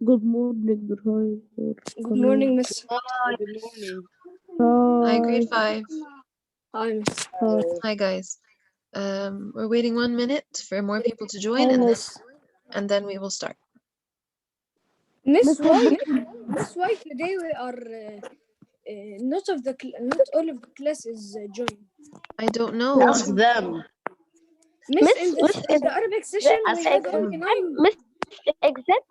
Good morning, or hi, or Good morning, Miss. Good morning. Hi, hi, grade 5. Hi, Miss. hi. Hi, guys. We're waiting 1 minute for more people to join, Hi, and Miss. then we will start. Miss, Miss, why today we are not all of the class is joined. I don't know. Ask them. Miss, in the Arabic session we Ask had them. only 9. Miss exam,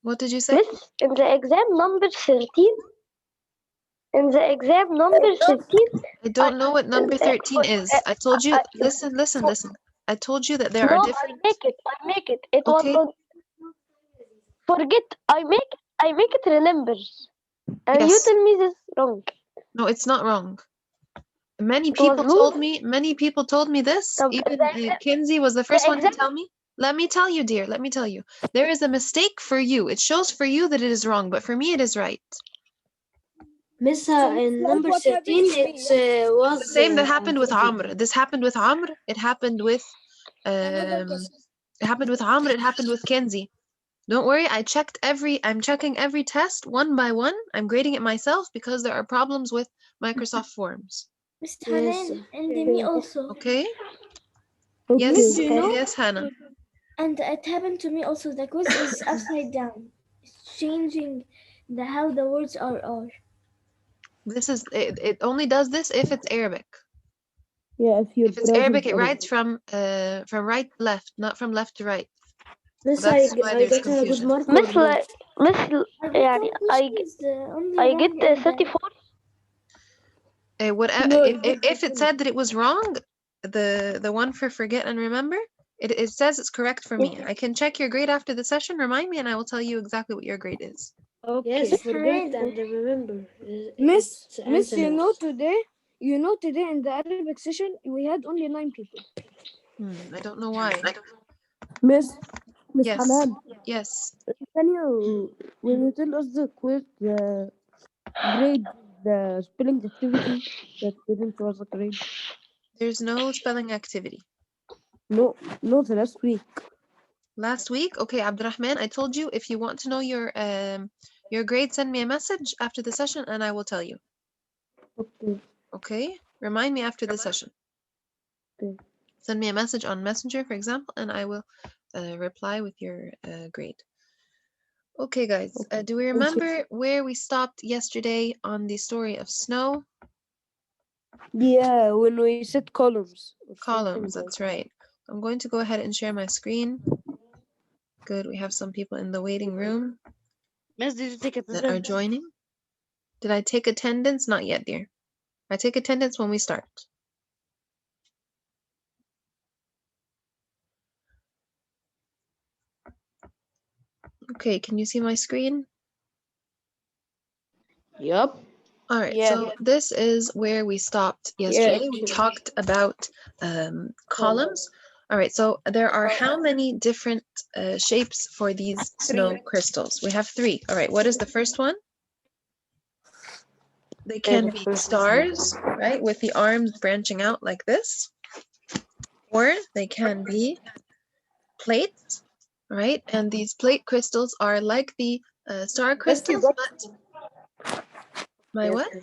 What did you say? Miss in the exam number 13. In the exam number 13, I don't know what number 13 is. I told you, listen. I told you that there are no, different. I make it. It was Okay, on. Forget. I make it remember. And you yes. tell me this wrong. No, it's not wrong. Many It was people told me this. طب Even the Kinsey was the first one to exam. tell me. Let me tell you, dear. Let me tell you. There is a mistake for you. It shows for you that it is wrong, but for me it is right. Miss, in like number what happened 13, to me, it was The same that happened with Anthology. Amr. This happened with Amr. It happened with Another um question. it happened with Amr, it happened with Kenzie. Don't worry, I'm checking every test one by one. I'm grading it myself because there are problems with Microsoft Forms. Miss Hanan, and me also. Okay? okay. Yes, Miss, you know, yes, Hannah. And it happened to me also. The quiz is upside down. It's changing how the words are. This is it only does this if it's Arabic. Yeah, if your If it's browser Arabic, is it writes Arabic. from right to left, not from left to right. So Miss, that's why I there's got a good confusion. mark. Miss like Miss يعني I get 34. Whatever, no, if it said that it was wrong, the one for forget and remember, it says it's correct for me. I can check your grade after the session. Remind me, and I will tell you exactly what your grade is. Okay. Yes, forget and remember. Miss, It's Miss, answers. today in the Arabic session we had only 9 people. I don't know why. Miss Yes, Hanan, yes. can you, when you tell us the quiz, the grade, the spelling activity that didn't was a grade? There's no spelling activity. No, the last week. Last week, okay, Abdurrahman, I told you if you want to know your grade, send me a message after the session, and I will tell you. Okay. Okay, remind me after the session. Okay. Send me a message on Messenger, for example, and I will reply with your grade. Okay, guys, do we remember where we stopped yesterday on the story of snow? Yeah, when we said columns. Or Columns, something that's right. I'm going to go ahead and share my screen. Good, we have some people in the waiting room Miss, did you take that are attendance? joining. Did I take attendance? Not yet, dear. I take attendance when we start. Okay, can you see my screen? Yep. All right, Yeah. so this is where we stopped yesterday. We talked about columns. All right, so there are how many different shapes for these snow crystals? We have 3. All right, what is the first one? They can be stars, right, with the arms branching out like this. Or they can be plates, right? And these plate crystals are like the star crystals, but my what?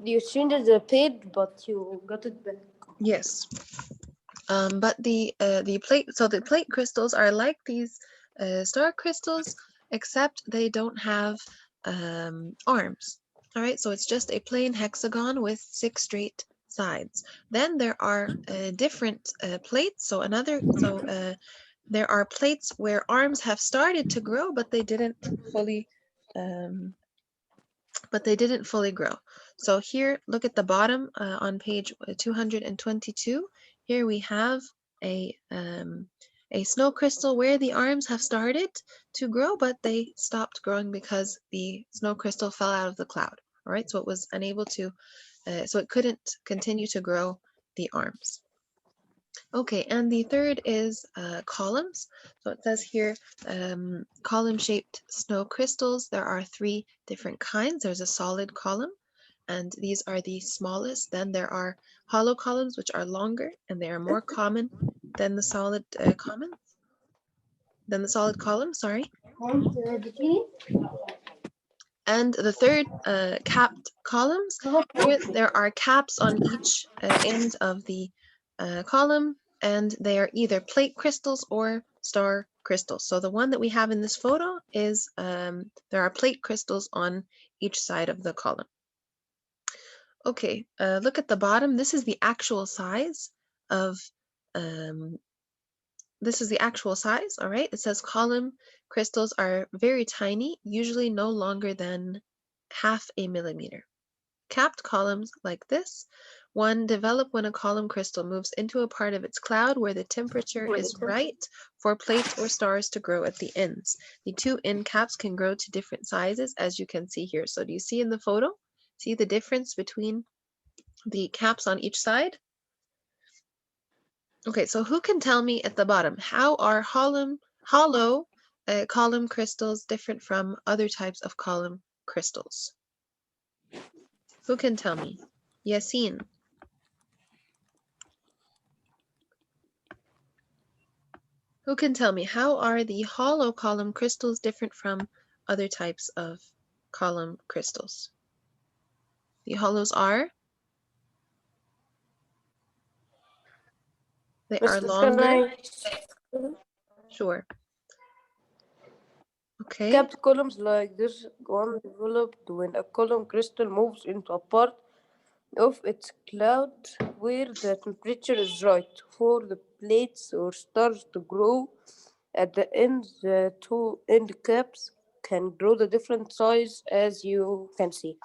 You changed the page, but you got it back. Yes. But the plate crystals are like these star crystals, except they don't have arms. All right, so it's just a plain hexagon with 6 straight sides. Then there are different plates. There are plates where arms have started to grow, but they didn't fully grow. So here, look at the bottom on page 222. Here we have a snow crystal where the arms have started to grow, but they stopped growing because the snow crystal fell out of the cloud. All right, so it was unable to, so it couldn't continue to grow the arms. Okay, and the third is columns. So it says here, column-shaped snow crystals. There are 3 different kinds. There's a solid column, and these are the smallest. Then there are hollow columns, which are longer, and they are more common than the solid columns. than the solid column, sorry. And the third, capped columns, here there are caps on each end of the column, and they are either plate crystals or star crystals. So the one that we have in this photo is, there are plate crystals on each side of the column. Okay, look at the bottom. This is the actual size of, all right? It says column crystals are very tiny, usually no longer than 0.5 millimeter. Capped columns like this one develop when a column crystal moves into a part of its cloud where the temperature is right for plates or stars to grow at the ends. The two end caps can grow to different sizes, as you can see here. So do you see in the photo? See the difference between the caps on each side? Okay, so who can tell me at the bottom, how are hollow column crystals different from other types of column crystals? Who can tell me? Yasin. Who can tell me, how are the hollow column crystals different from other types of column crystals? The hollows are? They are longer. Sure. Okay. Capped columns like this one developed when a column crystal moves into a part of its cloud where the temperature is right for the plates or stars to grow. At the end, the two end caps can grow the different size as you can see.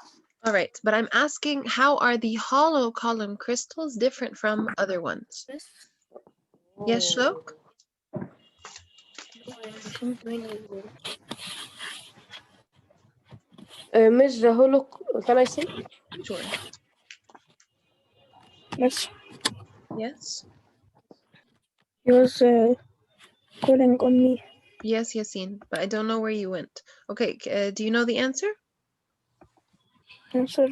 All right, but I'm asking, how are the hollow column crystals different from other ones? Yes, Shlok? Miss the hollow, can I say? Sure. Yes, Yes. he was calling on me. Yes, Yasin, but I don't know where you went. Okay, do you know the answer? Answer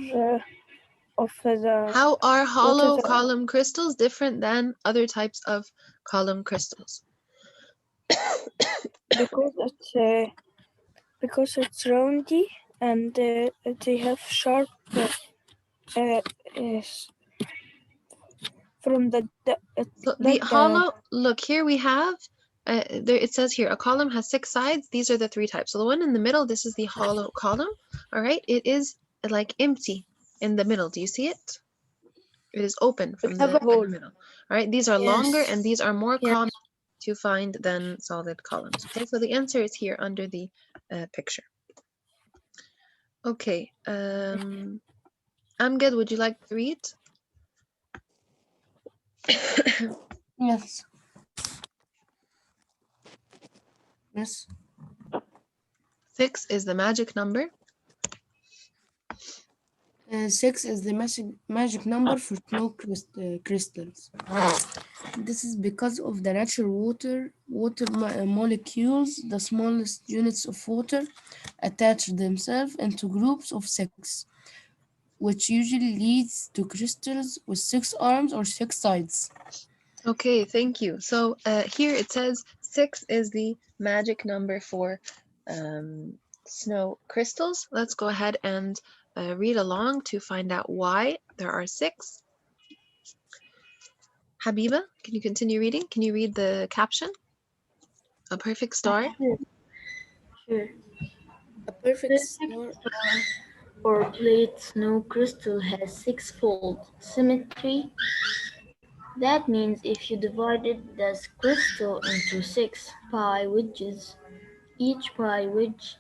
of the How are hollow the- column crystals different than other types of column crystals? because it's roundy and they have sharp from So the hollow, look here we have, there it says here, a column has 6 sides. These are the 3 types. So the one in the middle, this is the hollow column. All right, it is like empty in the middle. Do you see it? It is open from the middle. All right, these are longer and these are more common to find than solid columns. Okay, so the answer is here under the picture. Okay, Amgad, would you like to read? Yes. Yes. 6 is the magic number. 6 is the magic number for snow crystals. This is because of the natural water molecules, the smallest units of water, attach themselves into groups of 6, which usually leads to crystals with 6 arms or 6 sides. Okay, thank you. So here it says 6 is the magic number for snow crystals. Let's go ahead and read along to find out why there are 6. Habiba, can you continue reading? Can you read the caption? A perfect star? Sure. A perfect star Or plate snow crystal has 6-fold symmetry. That means if you divided this crystal into 6 pi wedges, each pi wedge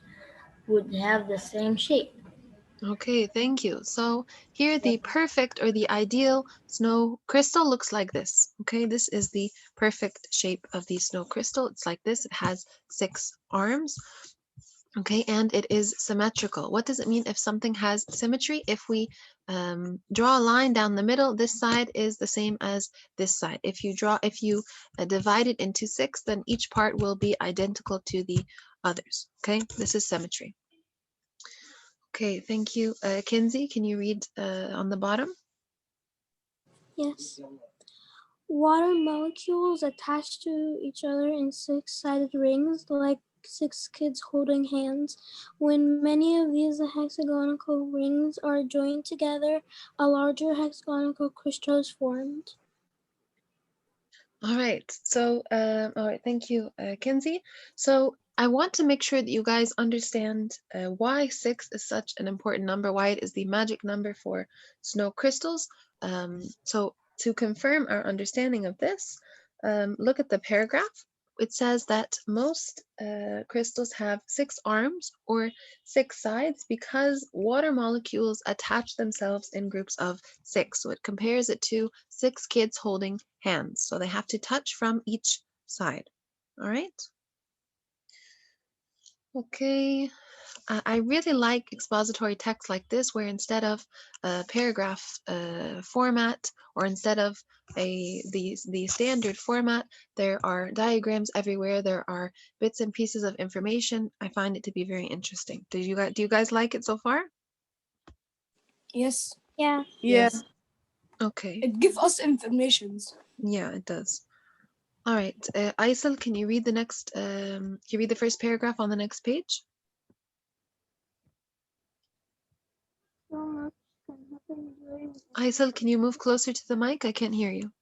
would have the same shape. Okay, thank you. So here the perfect or the ideal snow crystal looks like this. Okay, this is the perfect shape of the snow crystal. It's like this. It has 6 arms. Okay, and it is symmetrical. What does it mean if something has symmetry? If we draw a line down the middle, this side is the same as this side. If you divide it into 6, then each part will be identical to the others. Okay, this is symmetry. Okay, thank you. Kinsey, can you read on the bottom? Yes. Water molecules attach to each other in six-sided rings, like six kids holding hands. When many of these hexagonal rings are joined together, a larger hexagonal crystal is formed. All right. So, all right. Thank you, Kenzie. So I want to make sure that you guys understand why 6 is such an important number, why it is the magic number for snow crystals. So to confirm our understanding of this, look at the paragraph. It says that most crystals have 6 arms or 6 sides because water molecules attach themselves in groups of 6. So it compares it to 6 kids holding hands. So they have to touch from each side. All right. Okay. I really like expository text like this, where instead of a paragraph format or instead of the standard format, there are diagrams everywhere. There are bits and pieces of information. I find it to be very interesting. Do you guys like it so far? Yes. Yeah. Yeah. Yes. Okay. It gives us informations. Yeah, it does. All right. Aisel, can you read the next? Can you read the first paragraph on the next page? So much can happen during Aisel, can you move closer to the mic? I can't hear you.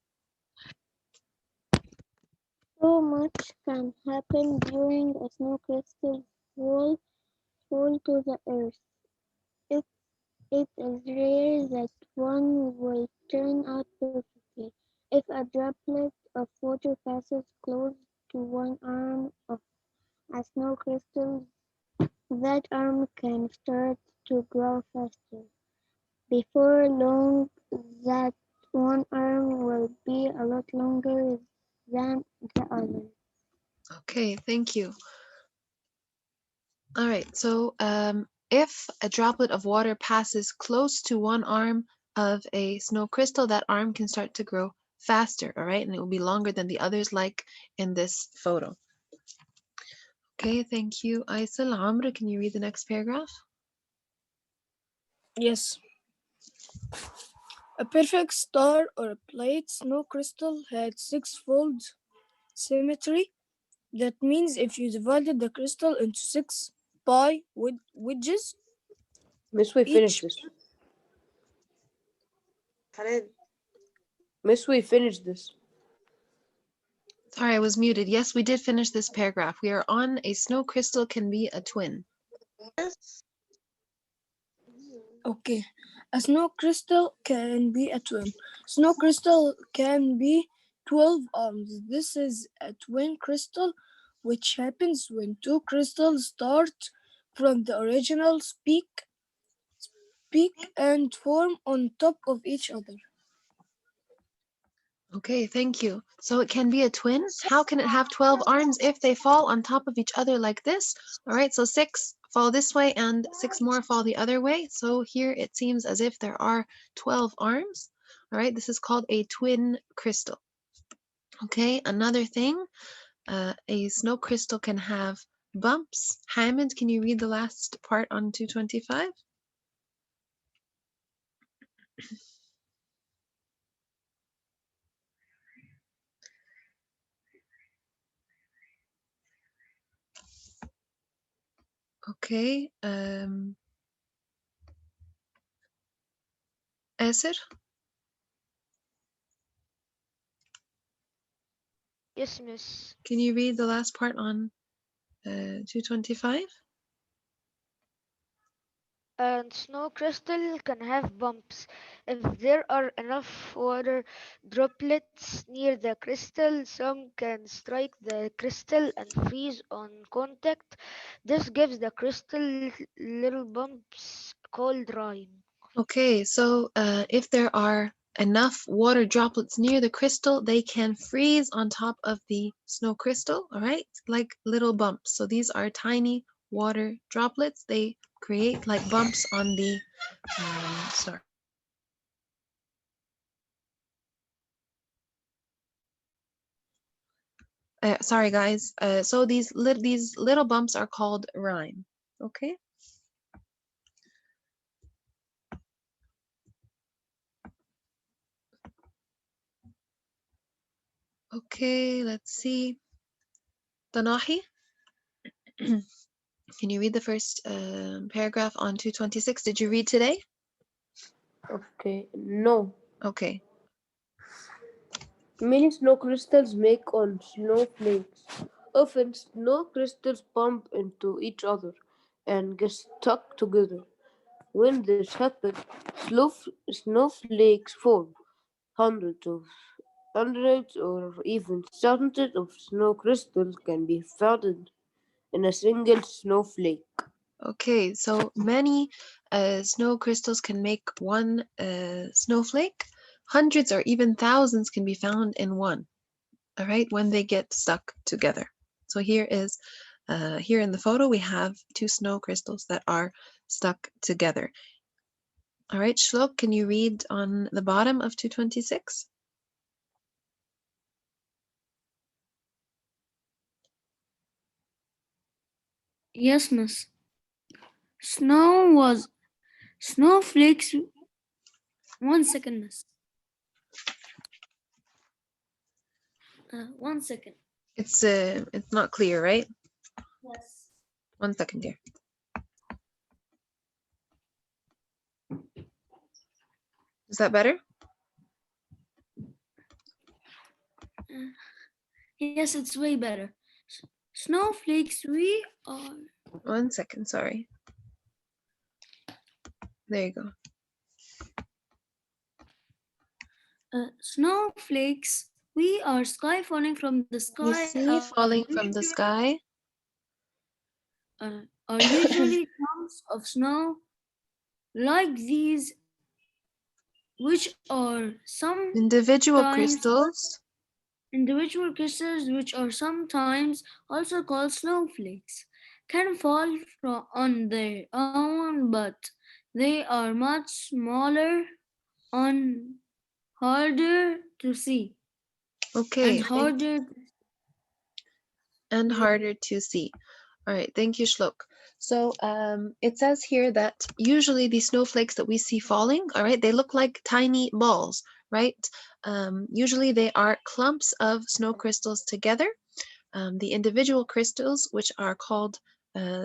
So much can happen during a snow crystal fall to the earth. It, it is rare that one will turn out perfectly. If a droplet of water passes close to one arm of a snow crystal, that arm can start to grow faster. Before long, that one arm will be a lot longer than the other. Okay, thank you. All right, so if a droplet of water passes close to one arm of a snow crystal, that arm can start to grow faster, all right? And it will be longer than the others, like in this photo. Okay, thank you, Aisel. Amr, can you read the next paragraph? Yes. A perfect star or a plate snow crystal had six-fold symmetry. That means if you divided the crystal into 6 pi wedges, Miss, we finish each this. Miss, we finish this. Sorry, I was muted. Yes, we did finish this paragraph. We are on a snow crystal can be a twin. okay. A snow crystal can be a twin. Snow crystal can be 12 arms. This is a twin crystal, which happens when two crystals start from the original peak and form on top of each other. Okay, thank you. So it can be a twin. How can it have 12 arms if they fall on top of each other like this? All right, so 6 fall this way and 6 more fall the other way. So here it seems as if there are 12 arms. All right, this is called a twin crystal. Okay, another thing, a snow crystal can have bumps. Hammond, can you read the last part on 225? Okay, Esser, Yes, miss. can you read the last part on 225? And snow crystal can have bumps. If there are enough water droplets near the crystal, some can strike the crystal and freeze on contact. This gives the crystal little bumps called rime. Okay, so if there are enough water droplets near the crystal, they can freeze on top of the snow crystal, all right, like little bumps. So these are tiny water droplets. They create like bumps on the sorry. Sorry, guys. So these little bumps are called rime. Okay. Okay, let's see. Danahi, can you read the first paragraph on 226? Did you read today? Okay, no. Okay. Many snow crystals make on snowflakes. Often, snow crystals bump into each other and get stuck together. When this happens, snowflakes form. Hundreds of hundreds or even thousands of snow crystals can be found in a single snowflake. Okay, so many snow crystals can make one snowflake. Hundreds or even thousands can be found in one, all right, when they get stuck together. So here is, here in the photo, we have two snow crystals that are stuck together. All right, Shlok, can you read on the bottom of 226? Yes, miss. Snow was snowflakes. 1 second, miss. 1 second. It's not clear, right? Yes. 1 second here. Is that better? Yes, it's way better. Snowflakes, we are 1 second, sorry. There you go. snowflakes. We are sky falling from the We sky. see falling from the sky. Are usually clumps of snow like these, which are Individual sometimes crystals. individual crystals, which are sometimes also called snowflakes, can fall on their own, but they are much smaller and harder to see Okay, and harder. and harder to see. All right, thank you, Shlok. So it says here that usually the snowflakes that we see falling, all right, they look like tiny balls, right? Usually they are clumps of snow crystals together. The individual crystals, which are called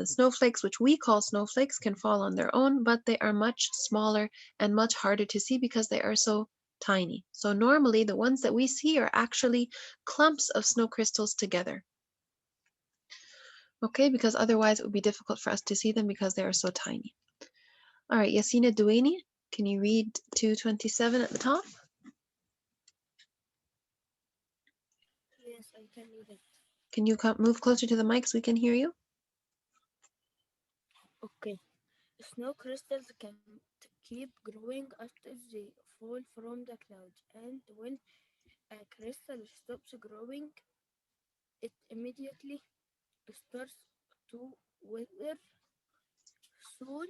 snowflakes, which we call snowflakes, can fall on their own, but they are much smaller and much harder to see because they are so tiny. So normally the ones that we see are actually clumps of snow crystals together. Okay, because otherwise it would be difficult for us to see them because they are so tiny. All right, Yasina Duaini, can you read 227 at the top? Yes, I can read it. Can you move closer to the mic so we can hear you? Okay. Snow crystals can keep growing after they fall from the clouds, and when a crystal stops growing, it immediately starts to wither. Soon,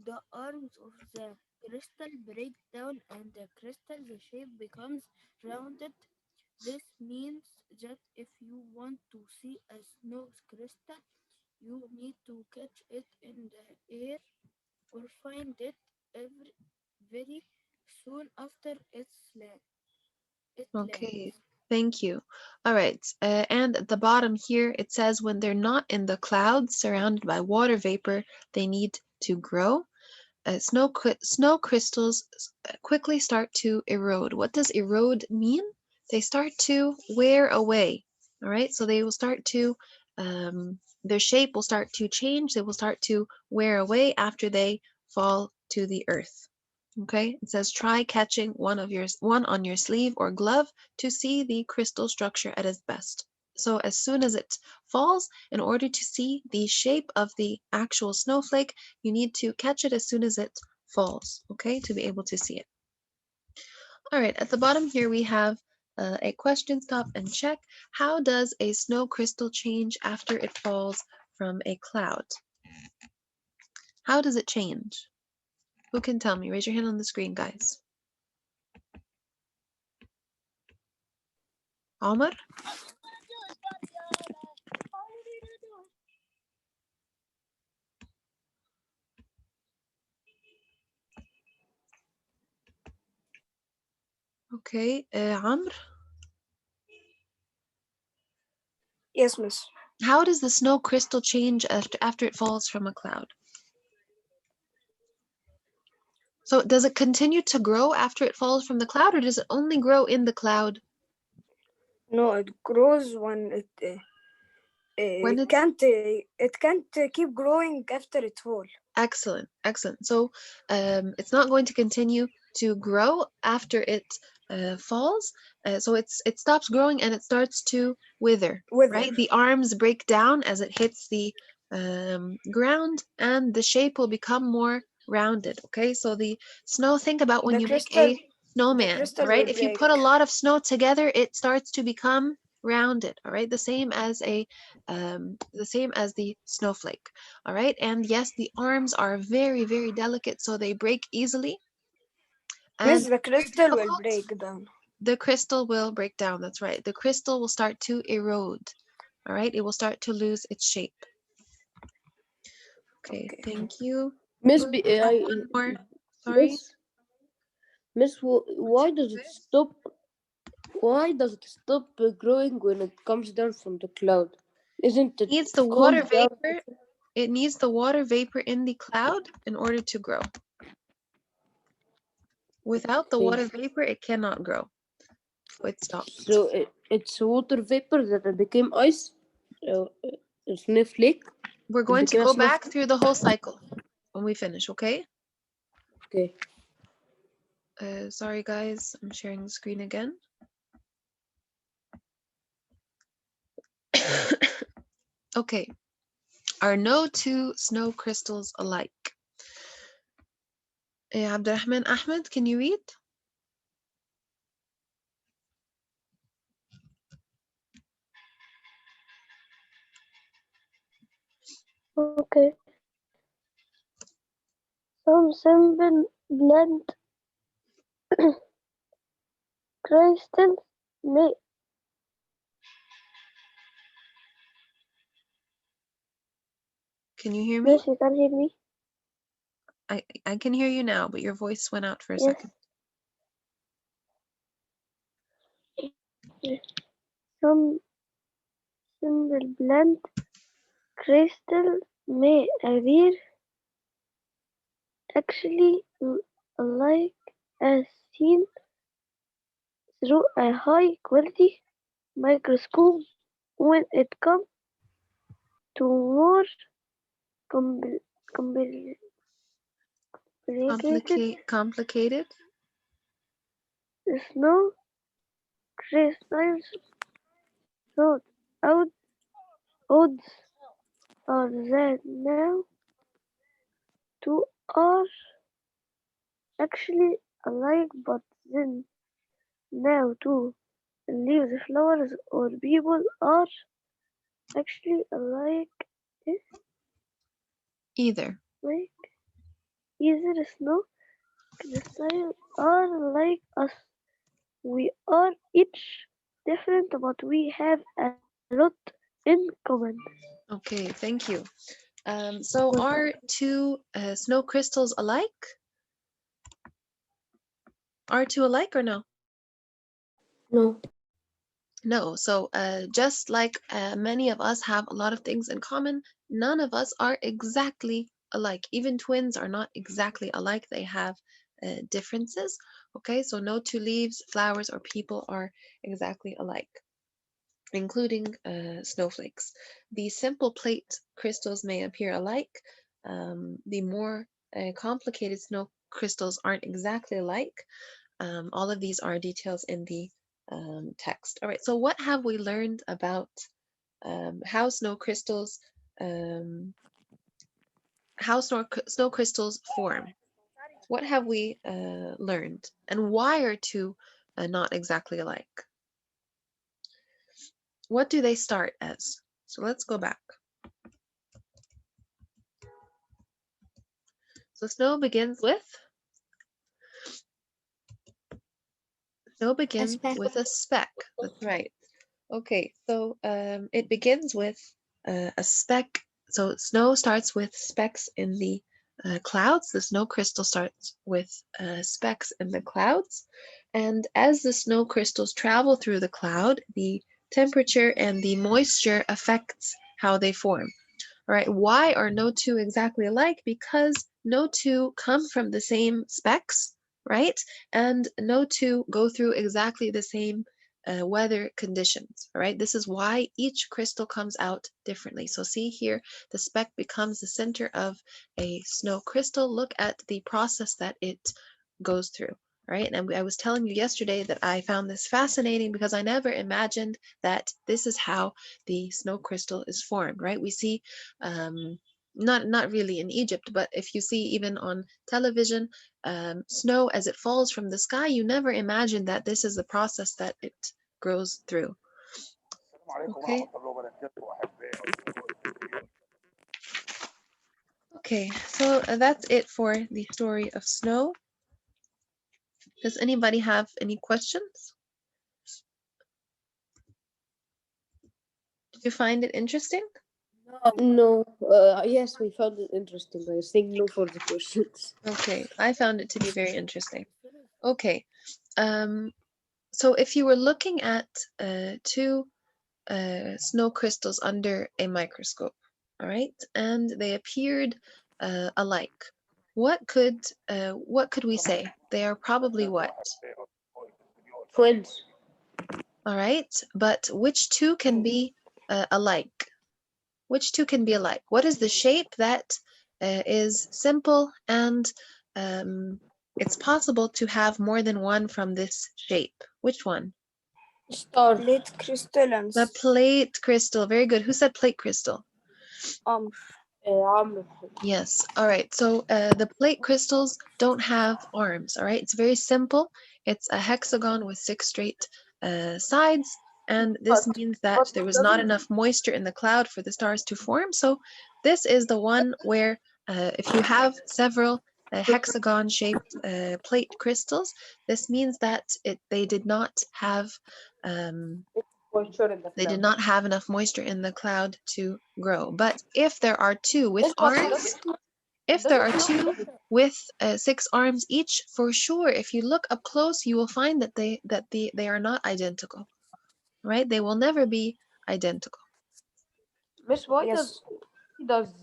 the arms of the crystal break down and the crystal's shape becomes rounded. This means that if you want to see a snow crystal, you need to catch it in the air or find it very soon after it Okay, lands. thank you. All right, and at the bottom here, it says when they're not in the clouds surrounded by water vapor, they need to grow. Snow crystals quickly start to erode. What does erode mean? They start to wear away. All right, so they will start to, their shape will start to change. They will start to wear away after they fall to the earth. Okay, it says try catching one on your sleeve or glove to see the crystal structure at its best. So as soon as it falls, in order to see the shape of the actual snowflake, you need to catch it as soon as it falls, okay, to be able to see it. All right, at the bottom here we have a question, stop and check. How does a snow crystal change after it falls from a cloud? How does it change? Who can tell me? Raise your hand on the screen, guys. Omar? Okay, Amr? Yes, miss. How does the snow crystal change after it falls from a cloud? So does it continue to grow after it falls from the cloud, or does it only grow in the cloud No, it grows when when it's it can't keep growing after it falls. excellent, excellent. So it's not going to continue to grow after it falls. So it stops growing and it starts to wither, Wither. right? The arms break down as it hits the ground, and the shape will become more rounded. Okay, so the snow. Think about when The you make crystal, a snowman, crystal right? will If you break. put a lot of snow together, it starts to become rounded. All right, the same as the snowflake. All right, and yes, the arms are very, very delicate, so they break easily Miss, and the very crystal will difficult. break down. The crystal will break down. That's right. The crystal will start to erode. All right, it will start to lose its shape. Okay, Okay. thank you. Miss We have one more. Sorry. Why does it stop? Why does it stop growing when it comes down from the cloud? Isn't it Needs the water cooled down? vapor. It needs the water vapor in the cloud in order to grow. Without the water vapor, it cannot grow. So it stops. So it's water vapor that became ice, a snowflake. We're It going to became a go back snowflake. through the whole cycle when we finish, okay? Okay. Sorry guys, I'm sharing the screen again. Okay, are no two snow crystals alike? Abdurrahman Ahmed, can you read? Okay. Some simple blend crystals may Can you hear me? yes, you can hear me. I can hear you now, but your voice went out for a Yes. second. Some simple blend crystals may appear actually alike as seen through a high quality microscope when it comes to more compl- complicated Complicated? snow crystals. So out odds are that now two are actually alike, but then now two leaves, flowers, or people are actually alike. Eh, Either. like either snow crystals are like us. We are each different, but we have a lot in common. Okay, thank you. So are two snow crystals alike? Are two alike or no? No. No, so just like many of us have a lot of things in common, none of us are exactly alike. Even twins are not exactly alike. They have differences. Okay, so no two leaves, flowers, or people are exactly alike, including snowflakes. The simple plate crystals may appear alike. The more complicated snow crystals aren't exactly alike. All of these are details in the text. All right, so what have we learned about how snow crystals snow crystals form? What have we learned, and why are two not exactly alike? What do they start as? So let's go back. So snow begins with a speck. That's right. Okay, so it begins with a speck. So snow starts with specks in the clouds. The snow crystal starts with specks in the clouds. And as the snow crystals travel through the cloud, the temperature and the moisture affects how they form. All right, why are no two exactly alike? Because no two come from the same specks, right? And no two go through exactly the same weather conditions, all right? This is why each crystal comes out differently. So see here, the speck becomes the center of a snow crystal. Look at the process that it goes through, right? And I was telling you yesterday that I found this fascinating because I never imagined that this is how the snow crystal is formed, right? We see not really in Egypt, but if you see even on television, snow as it falls from the sky, you never imagine that this is the process that it grows through. Okay. Okay, so that's it for the story of snow. Does anybody have any questions? Did you find it interesting? No. Yes, we found it interesting. I think no for the questions. Okay, I found it to be very interesting. Okay, so if you were looking at two snow crystals under a microscope, all right, and they appeared alike, what could we say? They are probably what? Twins. All right, but which two can be alike? Which two can be alike? What is the shape that is simple and it's possible to have more than one from this shape? Which one? Star. Plate crystal and The plate crystal. Very good. Who said plate crystal? عمرو. Yes. All right. So the plate crystals don't have arms. All right. It's very simple. It's a hexagon with 6 straight sides. And this means that there was not enough moisture in the cloud for the stars to form. So this is the one where if you have several hexagon-shaped plate crystals, this means that they did not have Moisture in the they did cloud. not have enough moisture in the cloud to grow. But if there are two with Yes, but arms, if there are two with 6 arms each, for sure, if you look up close, you will find that they are not identical, right? They will never be identical. Miss, why does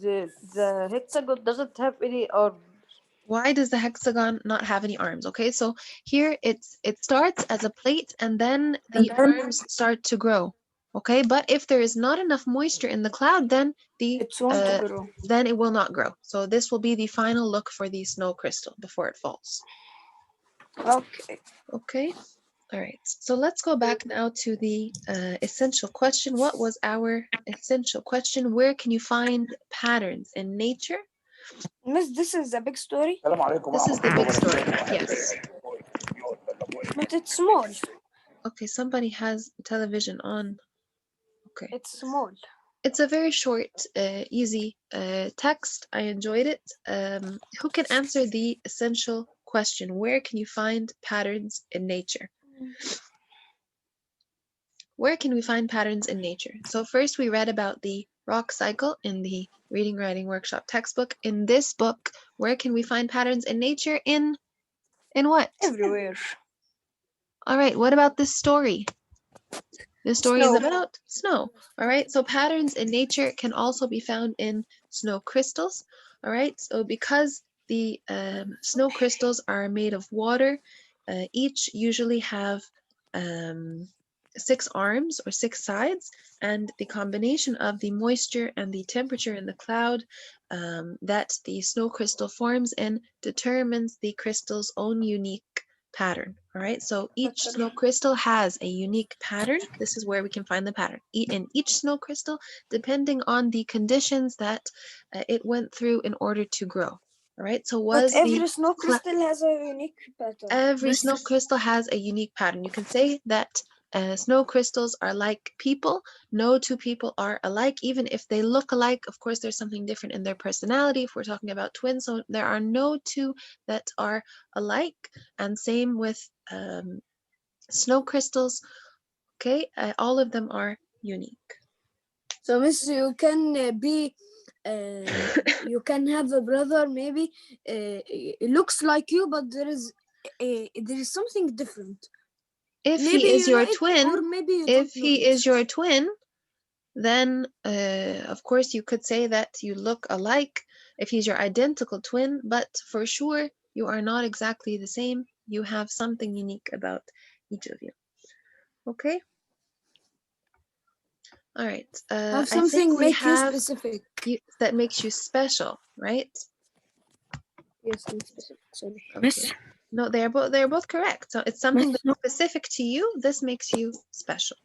the hexagon doesn't have any arms? Why does the hexagon not have any arms? Okay, so here it starts as a plate and then the arms start to grow. Okay, but if there is not enough moisture in the cloud, then it won't grow. then it will not grow. So this will be the final look for the snow crystal before it falls. Okay. Okay, all right. So let's go back now to the essential question. What was our essential question? Where can you find patterns in nature? Miss, this is a big story, This is the big story. Yes. but it's small. Okay, somebody has television on. Okay. It's small. It's a very short, easy text. I enjoyed it. Who can answer the essential question? Where can you find patterns in nature? Where can we find patterns in nature? So first we read about the rock cycle in the Reading Writing Workshop textbook. In this book, where can we find patterns in nature? In what? Everywhere. All right, what about this story? This story is Snow. about snow. All right, so patterns in nature can also be found in snow crystals. All right, so because the snow crystals are made of water, each usually have 6 arms or 6 sides, and the combination of the moisture and the temperature in the cloud that the snow crystal forms in determines the crystal's own unique pattern. All right, so each snow crystal has a unique pattern. This is where we can find the pattern in each snow crystal, depending on the conditions that it went through in order to grow. All right, so But every snow crystal has a unique pattern. every snow crystal has a unique pattern. You can say that snow crystals are like people. No two people are alike, even if they look alike. Of course, there's something different in their personality if we're talking about twins. So there are no two that are alike. And same with snow crystals. Okay, all of them are unique. So, Miss, you can you can have a brother. Maybe it looks like you, but there is something different. If Maybe he is you know your it, twin, or maybe you if don't know he it. is your twin, then of course you could say that you look alike if he's your identical twin, but for sure you are not exactly the same. You have something unique about each of you. Okay? All right. Have I think something we make you have specific. that makes you special, right? Yes, I'm specific. Sorry. Miss, Okay. No, they're both correct. So it's something miss, that's specific to you. This makes you special.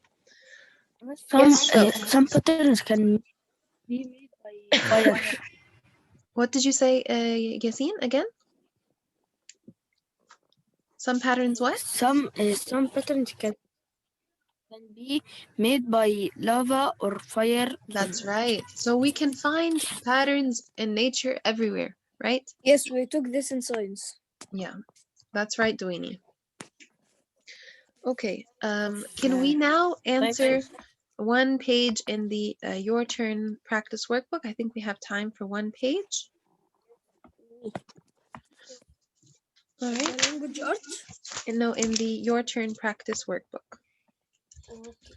some Yes, so some patterns can be made by fire. what did you say, Yasin, again? Some patterns what? Some patterns can be made by lava or fire. That's right. So we can find patterns in nature everywhere, right? Yes, we took this in science. Yeah, that's right, Duini. Okay, can we now answer one page in the Your Turn practice workbook? I think we have time for one page. All The right. language art. And no, in the Your Turn practice workbook. Okay.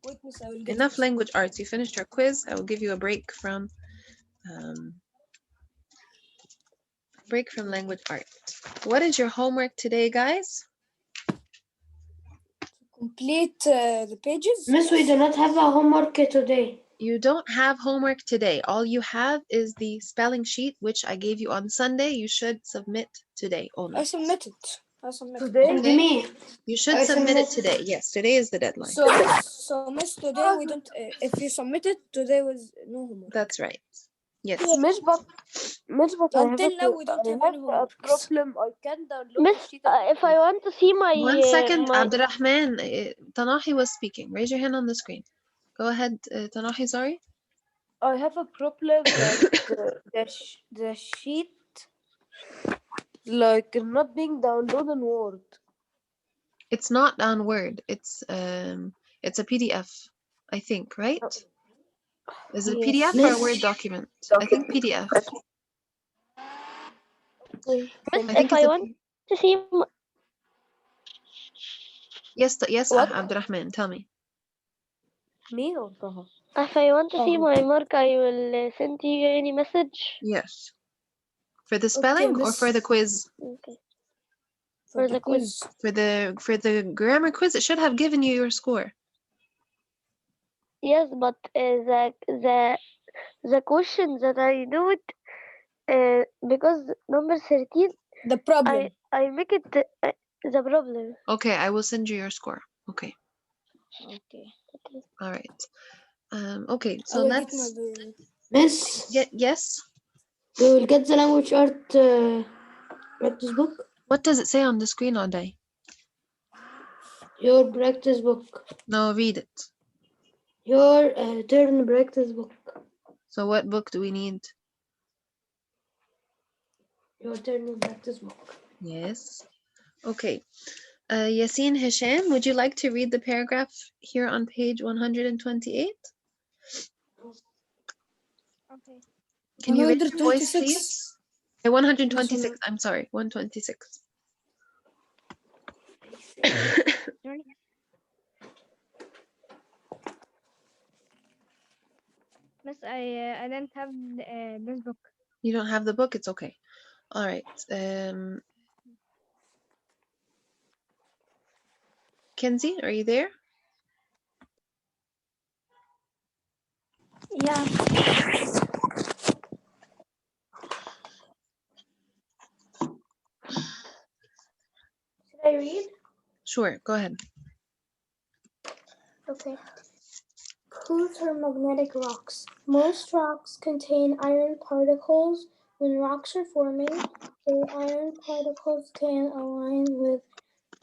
Wait, miss, I will get Enough it. language arts. You finished your quiz. I will give you a um, break from language art. What is your homework today, guys? Complete the pages. Miss, we do not have a homework today. You don't have homework today. All you have is the spelling sheet, which I gave you on Sunday. You should submit today I only. submitted. I submitted. Today? And me. You should I submit it submitted. today. Yes, today is the deadline. So miss, today we don't. If you submitted, today was no homework. That's right. Yes. Miss, but until now we don't have any a homework. problem. I can download the Miss, sheet. if I want to see my 1 second, my Abdurrahman. Tanahi was speaking. Raise your hand on the screen. Go ahead, Tanahi, sorry. I have a problem that the sheet like not being downloaded in Word. It's not on Word. It's a PDF, I think, right? Is it a PDF Yes. or a Word document? I think PDF. Okay. Miss, I think if it's I a want to see yes, What? Abdurrahman, tell me. Me or Taha? if I want to see Taha. my mark, I will send you any message. Yes. For the Okay, spelling or for the miss. quiz? Okay. For For the the quiz. quiz. For the grammar quiz, it should have given you your score. Yes, but the question that I do it because number 13 The problem. I make it the problem. Okay, I will send you your score. Okay. Okay. All right. Okay, I so will get my. let's Miss, get yes. we will get the language art practice book. What does it say on the screen all day? Your practice book. No, read it. Your turn practice book. So what book do we need? Your turn practice book. Yes. Okay. Yasin Hisham, would you like to read the paragraph here on page 128? Okay. Can you raise your voice, 126. please? 126, I'm sorry, 126. Miss, I don't have this book. You don't have the book, it's okay. All right. Kenzie, are you there? Yeah. Should I read? Sure, go ahead. Okay. Clues are magnetic rocks. Most rocks contain iron particles. When rocks are forming, the iron particles can align with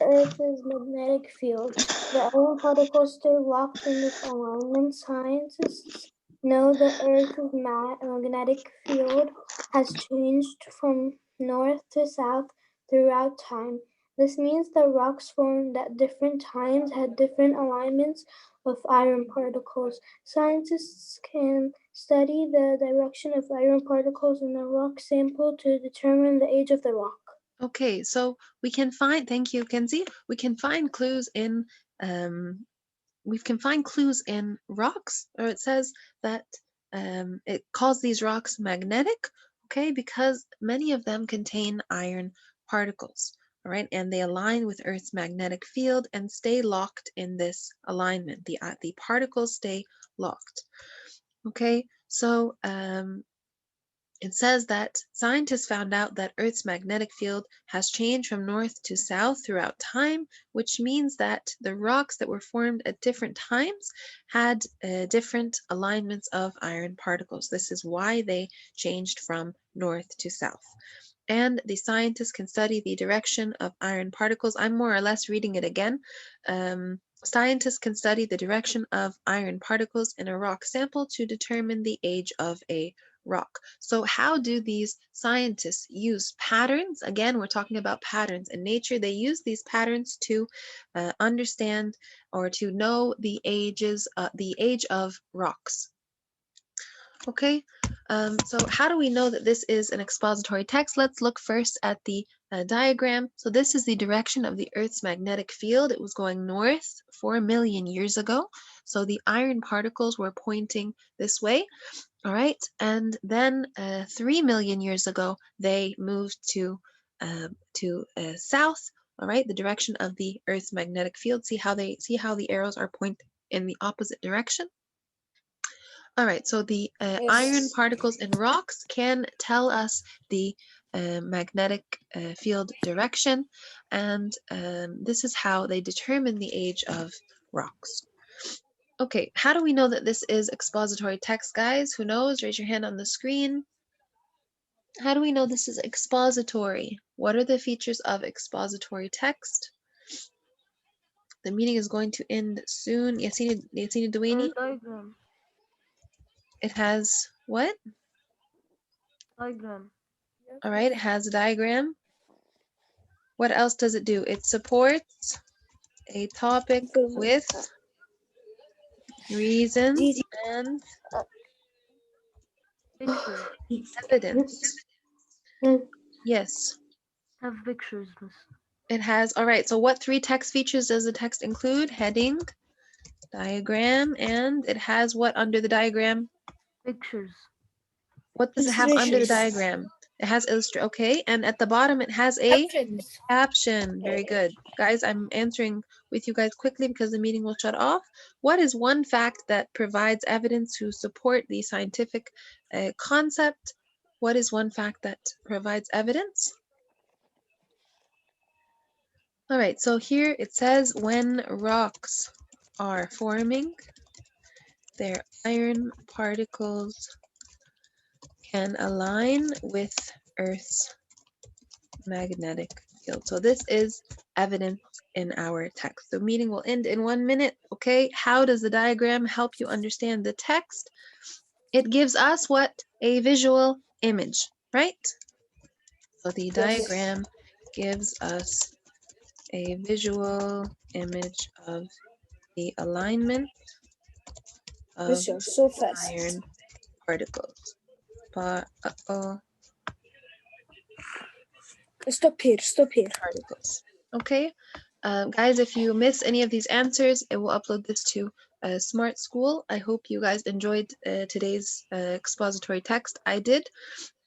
Earth's magnetic field. The iron particles stay locked in this alignment. Scientists know the Earth's magnetic field has changed from north to south throughout time. This means the rocks formed at different times had different alignments of iron particles. Scientists can study the direction of iron particles in a rock sample to determine the age of the rock. Okay, so we can find, thank you, Kenzie. We can find clues in we can find clues in rocks, or it says that it calls these rocks magnetic, okay, because many of them contain iron particles, all right, and they align with Earth's magnetic field and stay locked in this alignment. The particles stay locked, okay, so it says that scientists found out that Earth's magnetic field has changed from north to south throughout time, which means that the rocks that were formed at different times had different alignments of iron particles. This is why they changed from north to south. And the scientists can study the direction of iron particles. I'm more or less reading it again. Scientists can study the direction of iron particles in a rock sample to determine the age of a rock. So how do these scientists use patterns? Again, we're talking about patterns in nature. They use these patterns to understand or to know the age of rocks. Okay, so how do we know that this is an expository text? Let's look first at the diagram. So this is the direction of the Earth's magnetic field. It was going north 4 million years ago. So the iron particles were pointing this way. All right, and then 3 million years ago, they moved to south. All right, the direction of the Earth's magnetic field. See how the arrows are pointing in the opposite direction. All right, so the iron Yes. particles in rocks can tell us the magnetic field direction, and this is how they determine the age of rocks. Okay, how do we know that this is expository text, guys? Who knows? Raise your hand on the screen. How do we know this is expository? What are the features of expository text? The meeting is going to end soon. Yassine Douini? Diagram. It has what? Diagram. All right, it has a diagram. What else does it do? It supports a topic with reasons and Pictures. evidence. Yes, Have pictures, miss. it has. All right, so what 3 text features does the text include? Heading, diagram, and it has what under the diagram? Pictures. What does it have under the Illustrations. diagram? It has illustrate. Okay, and at the bottom it has a Captions. caption. Very good. Guys, I'm answering with you guys quickly because the meeting will shut off. What is one fact that provides evidence to support the scientific concept? What is one fact that provides evidence? All right, so here it says when rocks are forming, their iron particles can align with Earth's magnetic field. So this is evidence in our text. The meeting will end in 1 minute. Okay, how does the diagram help you understand the text? It gives us what? A visual image, right? So the diagram gives us a visual image of the alignment of Miss, you're so fast. iron particles. Uh-oh, Stop here. Stop here. particles. Okay, guys, if you miss any of these answers, it will upload this to Smart School. I hope you guys enjoyed today's expository text. I did,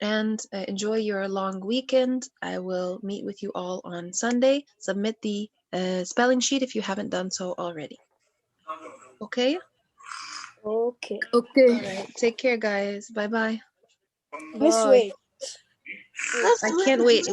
and enjoy your long weekend. I will meet with you all on Sunday. Submit the spelling sheet if you haven't done so already. Okay? Okay. All right. Take care, guys. Bye-bye. Miss, Bye. wait. I can't wait.